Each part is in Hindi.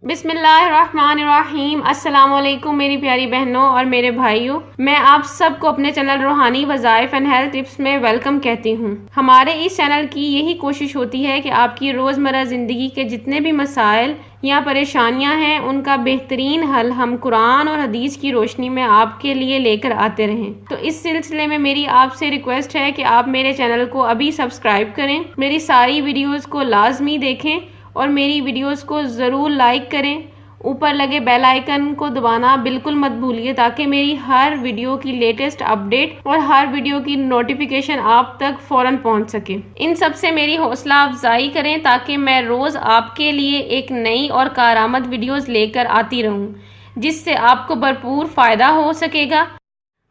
बिस्मिल्लाहिर्रहमानिर्रहीम। अस्सलाम वालेकुम मेरी प्यारी बहनों और मेरे भाइयों, मैं आप सबको अपने चैनल रूहानी वज़ाइफ एंड हेल्थ टिप्स में वेलकम कहती हूँ। हमारे इस चैनल की यही कोशिश होती है कि आपकी रोज़मर्रा ज़िंदगी के जितने भी मसाइल या परेशानियां हैं उनका बेहतरीन हल हम कुरान और हदीस की रोशनी में आपके लिए लेकर आते रहें। तो इस सिलसिले में मेरी आपसे रिक्वेस्ट है कि आप मेरे चैनल को अभी सब्सक्राइब करें, मेरी सारी वीडियोस को लाजमी देखें और मेरी वीडियोस को ज़रूर लाइक करें। ऊपर लगे बेल आइकन को दबाना बिल्कुल मत भूलिए ताकि मेरी हर वीडियो की लेटेस्ट अपडेट और हर वीडियो की नोटिफिकेशन आप तक फ़ौरन पहुंच सके। इन सब से मेरी हौसला अफजाई करें ताकि मैं रोज़ आपके लिए एक नई और कारआमद वीडियोस लेकर आती रहूं, जिससे आपको भरपूर फ़ायदा हो सकेगा।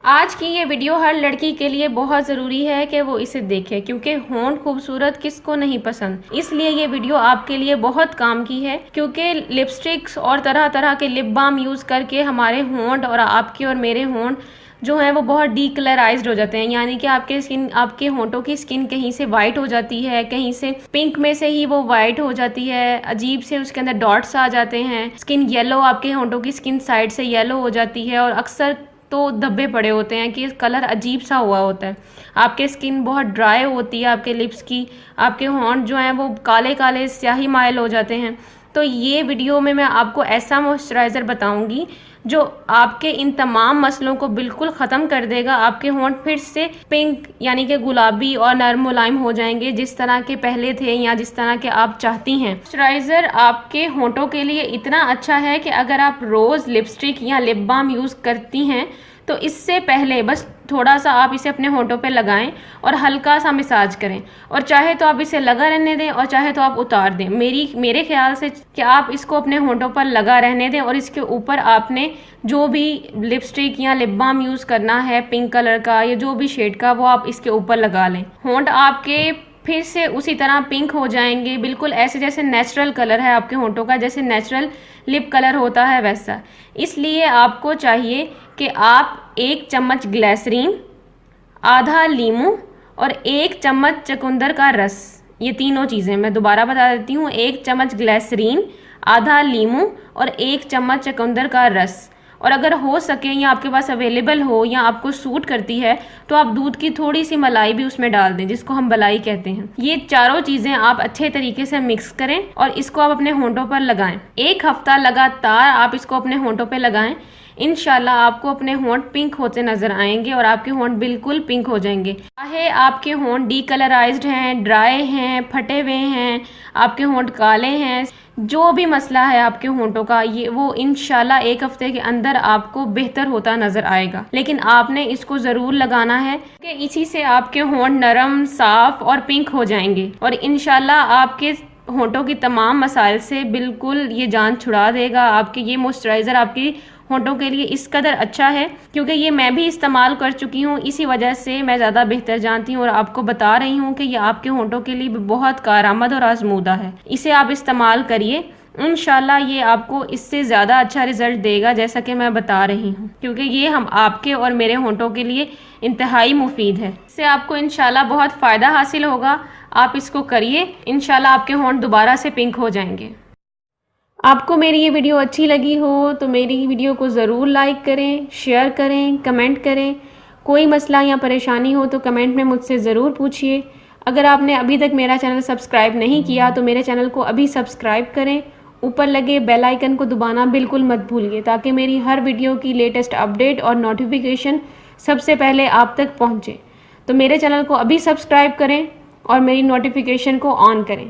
आज की ये वीडियो हर लड़की के लिए बहुत ज़रूरी है कि वो इसे देखे, क्योंकि होंठ खूबसूरत किसको नहीं पसंद। इसलिए ये वीडियो आपके लिए बहुत काम की है, क्योंकि लिपस्टिक्स और तरह तरह के लिप बाम यूज़ करके हमारे होंठ और आपके और मेरे होंठ जो हैं वो बहुत डीकलराइज्ड हो जाते हैं। यानी कि आपके होंठों की स्किन कहीं से वाइट हो जाती है, कहीं से पिंक में से ही वो वाइट हो जाती है, अजीब से उसके अंदर डॉट्स आ जाते हैं। स्किन येलो, आपके होंठों की स्किन साइड से येलो हो जाती है और अक्सर तो धब्बे पड़े होते हैं कि कलर अजीब सा हुआ होता है। आपके स्किन बहुत ड्राई होती है, आपके लिप्स की, आपके होंठ जो हैं वो काले काले स्याही माइल हो जाते हैं। तो ये वीडियो में मैं आपको ऐसा मॉइस्चराइज़र बताऊंगी जो आपके इन तमाम मसलों को बिल्कुल ख़त्म कर देगा। आपके होंठ फिर से पिंक यानी कि गुलाबी और नरम मुलायम हो जाएंगे, जिस तरह के पहले थे या जिस तरह के आप चाहती हैं। मॉइस्चराइज़र आपके होंठों के लिए इतना अच्छा है कि अगर आप रोज़ लिपस्टिक या लिप बाम यूज़ करती हैं तो इससे पहले बस थोड़ा सा आप इसे अपने होंठों पे लगाएं और हल्का सा मसाज करें, और चाहे तो आप इसे लगा रहने दें और चाहे तो आप उतार दें। मेरे ख्याल से कि आप इसको अपने होंठों पर लगा रहने दें और इसके ऊपर आपने जो भी लिपस्टिक या लिप बाम यूज़ करना है पिंक कलर का या जो भी शेड का, वो आप इसके ऊपर लगा लें। होंठ आपके फिर से उसी तरह पिंक हो जाएंगे, बिल्कुल ऐसे जैसे नेचुरल कलर है आपके होंठों का, जैसे नेचुरल लिप कलर होता है वैसा। इसलिए आपको चाहिए कि आप 1 चम्मच ग्लिसरीन, आधा लीमू और 1 चम्मच चुकंदर का रस, ये तीनों चीज़ें मैं दोबारा बता देती हूँ। 1 चम्मच ग्लिसरीन, आधा लीमू और 1 चम्मच चुकंदर का रस। और अगर हो सके या आपके पास अवेलेबल हो या आपको सूट करती है तो आप दूध की थोड़ी सी मलाई भी उसमें डाल दें, जिसको हम मलाई कहते हैं। ये चारों चीज़ें आप अच्छे तरीके से मिक्स करें और इसको आप अपने होंठों पर लगाएं। 1 हफ्ता लगातार आप इसको अपने होंठों पर लगाएं। इंशाल्लाह आपको अपने होंठ पिंक होते नजर आएंगे और आपके होंठ बिल्कुल पिंक हो जाएंगे। चाहे आपके होंठ डीकलराइज्ड हैं, ड्राई हैं, फटे हुए हैं, आपके होंठ काले हैं, जो भी मसला है आपके होंठों का, ये वो इंशाल्लाह 1 हफ्ते के अंदर आपको बेहतर होता नजर आएगा। लेकिन आपने इसको ज़रूर लगाना है कि इसी से आपके होंठ नरम, साफ और पिंक हो जाएंगे और इंशाल्लाह आपके होंठों की तमाम मसाइल से बिल्कुल ये जान छुड़ा देगा। आपके ये मॉइस्चराइज़र आपकी होंठों के लिए इस कदर अच्छा है, क्योंकि ये मैं भी इस्तेमाल कर चुकी हूँ, इसी वजह से मैं ज़्यादा बेहतर जानती हूँ और आपको बता रही हूँ कि ये आपके होंठों के लिए बहुत कारआमद और आजमूदा है। इसे आप इस्तेमाल करिए, इंशाल्लाह ये आपको इससे ज़्यादा अच्छा रिजल्ट देगा जैसा कि मैं बता रही हूँ, क्योंकि ये हम आपके और मेरे होंठों के लिए इंतहाई मुफीद है। इससे आपको इंशाल्लाह बहुत फ़ायदा हासिल होगा। आप इसको करिए, इंशाल्लाह आपके होंठ दोबारा से पिंक हो जाएंगे। आपको मेरी ये वीडियो अच्छी लगी हो तो मेरी वीडियो को ज़रूर लाइक करें, शेयर करें, कमेंट करें। कोई मसला या परेशानी हो तो कमेंट में मुझसे ज़रूर पूछिए। अगर आपने अभी तक मेरा चैनल सब्सक्राइब नहीं किया तो मेरे चैनल को अभी सब्सक्राइब करें। ऊपर लगे बेल आइकन को दबाना बिल्कुल मत भूलिए ताकि मेरी हर वीडियो की लेटेस्ट अपडेट और नोटिफिकेशन सबसे पहले आप तक पहुँचे। तो मेरे चैनल को अभी सब्सक्राइब करें और मेरी नोटिफिकेशन को ऑन करें।